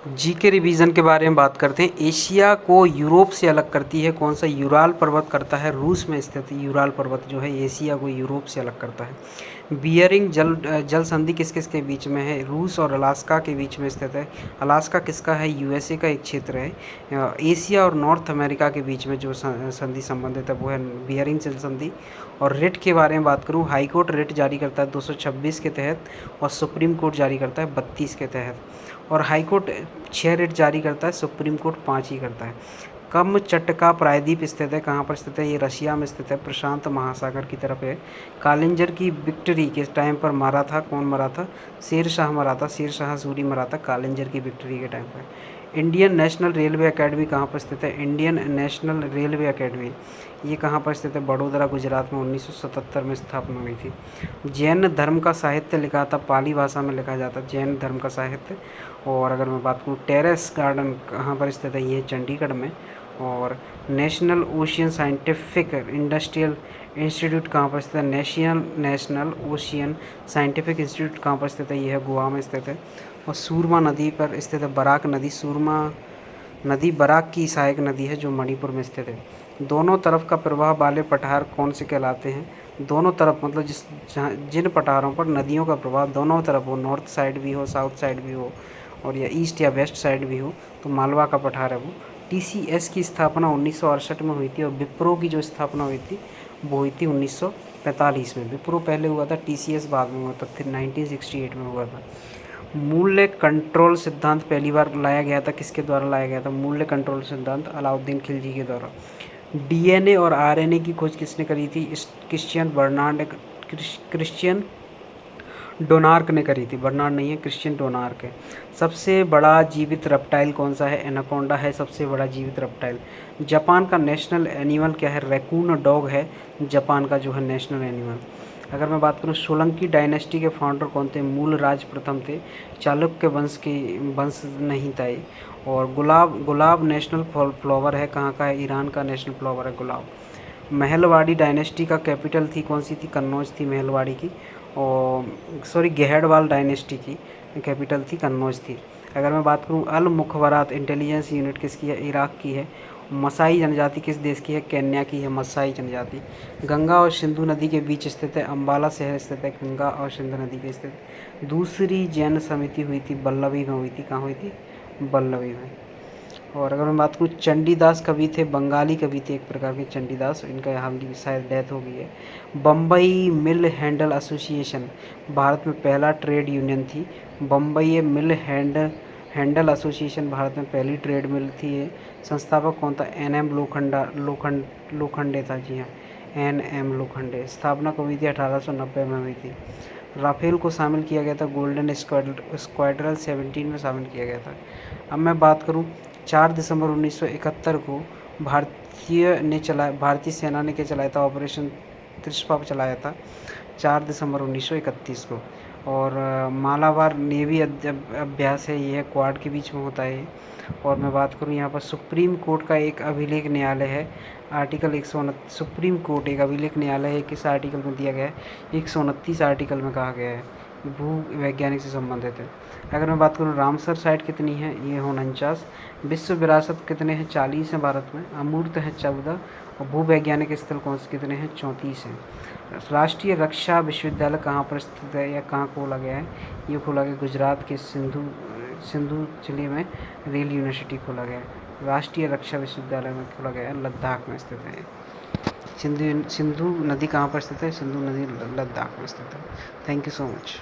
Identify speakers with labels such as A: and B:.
A: जी के रिवीजन के बारे में बात करते हैं। एशिया को यूरोप से अलग करती है कौन सा? यूराल पर्वत करता है, रूस में स्थित यूराल पर्वत जो है एशिया को यूरोप से अलग करता है। बियरिंग जल संधि किस किस के बीच में है? रूस और अलास्का के बीच में स्थित है। अलास्का किसका है? यूएसए का एक क्षेत्र है। एशिया और नॉर्थ अमेरिका के बीच में जो संधि संबंधित है वो है बियरिंग जल संधि। और रिट के बारे में बात करूँ, हाई कोर्ट रिट जारी करता है 226 के तहत और सुप्रीम कोर्ट जारी करता है 32 के तहत। और हाई कोर्ट 6 रिट जारी करता है, सुप्रीम कोर्ट 5 ही करता है। कमचटका प्रायद्वीप स्थित है, कहाँ पर स्थित है? ये रशिया में स्थित है, प्रशांत महासागर की तरफ है। कालिंजर की विक्ट्री किस टाइम पर मारा था? कौन मरा था? शेरशाह मरा था, शेरशाह सूरी मरा था कालिंजर की विक्ट्री के टाइम पर। इंडियन नेशनल रेलवे एकेडमी कहाँ पर स्थित है? इंडियन नेशनल रेलवे एकेडमी ये कहाँ पर स्थित है? बड़ोदरा गुजरात में 1977 में स्थापना हुई थी। जैन धर्म का साहित्य लिखा था, पाली भाषा में लिखा जाता है जैन धर्म का साहित्य। और अगर मैं बात करूँ टेरेस गार्डन कहाँ पर स्थित है? ये चंडीगढ़ में। और national ocean scientific industrial institute कहाँ पर स्थित है? नेशनल ओशियन साइंटिफिक इंस्टीट्यूट कहाँ पर स्थित है? ये है गोवा में स्थित है। और सूरमा नदी पर स्थित है बराक नदी। सूरमा नदी बराक की सहायक नदी है जो मणिपुर में स्थित है। दोनों तरफ का प्रवाह वाले पठार कौन से कहलाते हैं? दोनों तरफ मतलब जिन पठारों पर नदियों का प्रवाह दोनों तरफ हो, नॉर्थ साइड भी हो, साउथ साइड भी हो और या ईस्ट या वेस्ट साइड भी हो, तो मालवा का पठार है वो। टीसीएस की स्थापना 1968 में हुई थी और विप्रो की जो स्थापना हुई थी वो हुई थी 1945 में। विप्रो पहले हुआ था, टीसीएस बाद में हुआ था, फिर 1968 में हुआ था। मूल्य कंट्रोल सिद्धांत पहली बार लाया गया था, किसके द्वारा लाया गया था? मूल्य कंट्रोल सिद्धांत अलाउद्दीन खिलजी के द्वारा। डीएनए और आरएनए की खोज किसने करी थी? क्रिश्चियन डोनार्क ने करी थी। बर्नार्ड नहीं है, क्रिश्चियन डोनार्क है। सबसे बड़ा जीवित रेप्टाइल कौन सा है? एनाकोंडा है सबसे बड़ा जीवित रेप्टाइल। जापान का नेशनल एनिमल क्या है? रैकून डॉग है जापान का जो है नेशनल एनिमल। अगर मैं बात करूं सोलंकी डायनेस्टी के फाउंडर कौन थे? मूलराज प्रथम थे, चालुक्य वंश नहीं था ये। और गुलाब नेशनल फ्लावर है, कहाँ का है? ईरान का नेशनल फ्लावर है गुलाब। महलवाड़ी डायनेस्टी का कैपिटल थी कौन सी थी? कन्नौज थी महलवाड़ी की। और सॉरी गहड़वाल डायनेस्टी की कैपिटल थी कन्नौज थी। अगर मैं बात करूं अल मुखबरात इंटेलिजेंस यूनिट किसकी है? इराक की है। मसाई जनजाति किस देश की है? केन्या की है मसाई जनजाति। गंगा और सिंधु नदी के बीच स्थित है, अम्बाला शहर स्थित है गंगा और सिंधु नदी के स्थित। दूसरी जैन समिति हुई थी बल्लभी में हुई थी, कहाँ हुई थी? बल्लभी में। और अगर मैं बात करूँ चंडीदास कवि थे, बंगाली कवि थे एक प्रकार के चंडीदास, इनका हाल की शायद डेथ हो गई है। बम्बई मिल हैंडल एसोसिएशन भारत में पहला ट्रेड यूनियन थी। बम्बई मिल हैंडल एसोसिएशन भारत में पहली ट्रेड मिल थी ये। संस्थापक कौन था? एन.एम. लोखंडे था, जी हाँ एन.एम. लोखंडे। स्थापना कब हुई थी? 1890 में हुई थी। राफेल को शामिल किया गया था गोल्डन स्क्वाड्रन 17 में शामिल किया गया था। अब मैं बात करूं 4 दिसंबर 1971 को भारतीय सेना ने क्या चलाया था? ऑपरेशन त्रिशपा चलाया था 4 दिसंबर 1931 को। और मालाबार नेवी अभ्यास है, ये है क्वाड के बीच में होता है ये। और मैं बात करूँ यहाँ पर सुप्रीम कोर्ट का एक अभिलेख न्यायालय है, आर्टिकल 129। सुप्रीम कोर्ट एक अभिलेख न्यायालय है, किस आर्टिकल में दिया गया है? 129 आर्टिकल में कहा गया है, भू वैज्ञानिक से संबंधित है। अगर मैं बात करूँ रामसर साइट कितनी है? ये 49। विश्व विरासत कितने हैं? 40 हैं भारत में। अमूर्त है 14। और भू वैज्ञानिक स्थल कौन से कितने हैं? 34 हैं। राष्ट्रीय रक्षा विश्वविद्यालय कहाँ पर स्थित है या कहाँ खोला गया है? ये खोला गया गुजरात के सिंधु जिले में रेल यूनिवर्सिटी खोला गया है। राष्ट्रीय रक्षा विश्वविद्यालय में खोला गया है, लद्दाख में स्थित है। सिंधु नदी कहाँ पर स्थित है? सिंधु नदी लद्दाख में स्थित है। Thank you so much.